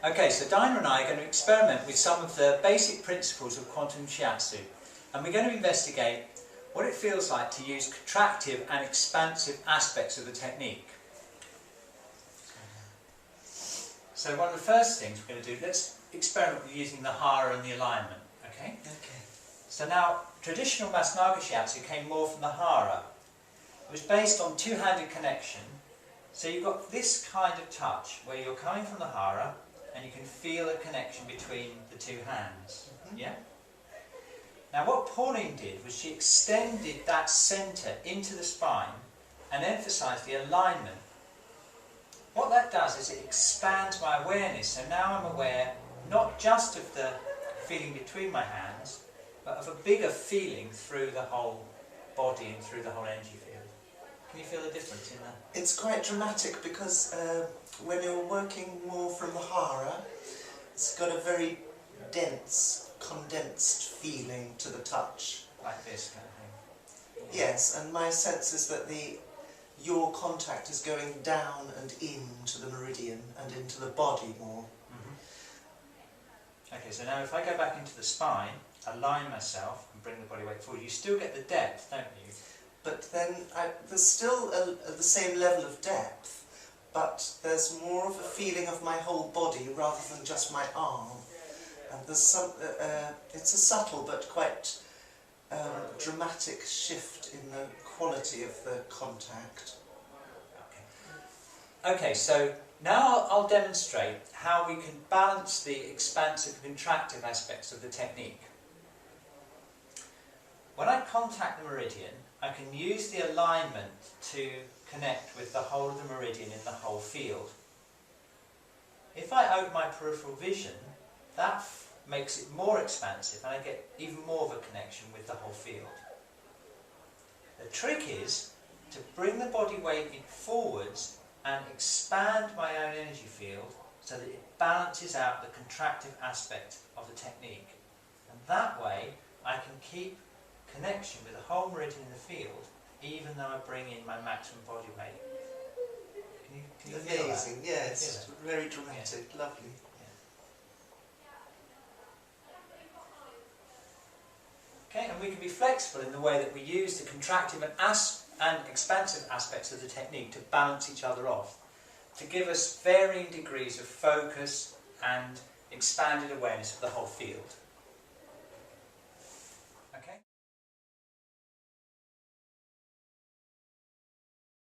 Okay, so Dinah and I are going to experiment with some of the basic principles of quantum shiatsu, and we're going to investigate what it feels like to use contractive and expansive aspects of the technique. So one of the first things we're going to do, let's experiment with using the hara and the alignment, okay? Okay. So now, traditional Masnaga shiatsu came more from the hara. It was based on two-handed connection. So you've got this kind of touch where you're coming from the hara and you can feel a connection between the two hands. Yeah? Now what Pauline did was she extended that centre into the spine and emphasised the alignment. What that does is it expands my awareness, so now I'm aware not just of the feeling between my hands, but of a bigger feeling through the whole body and through the whole energy field. Can you feel the difference in that? It's quite dramatic because when you're working more from the hara, it's got a very dense, condensed feeling to the touch. Like this kind of thing? Yes, and my sense is that your contact is going down and into the meridian and into the body more. Okay, so now if I go back into the spine, align myself and bring the body weight forward, you still get the depth, don't you? But then there's still the same level of depth, but there's more of a feeling of my whole body rather than just my arm. And there's some, it's a subtle but quite dramatic shift in the quality of the contact. Okay, so now I'll demonstrate how we can balance the expansive and contractive aspects of the technique. When I contact the meridian, I can use the alignment to connect with the whole of the meridian in the whole field. If I open my peripheral vision, that makes it more expansive and I get even more of a connection with the whole field. The trick is to bring the body weight in forwards and expand my own energy field so that it balances out the contractive aspect of the technique. And that way I can keep connection with the whole meridian in the field even though I bring in my maximum body weight. Can you feel that? Amazing, yes, Feel very dramatic, lovely. Okay, and we can be flexible in the way that we use the contractive and expansive aspects of the technique to balance each other off, to give us varying degrees of focus and expanded awareness of the whole field.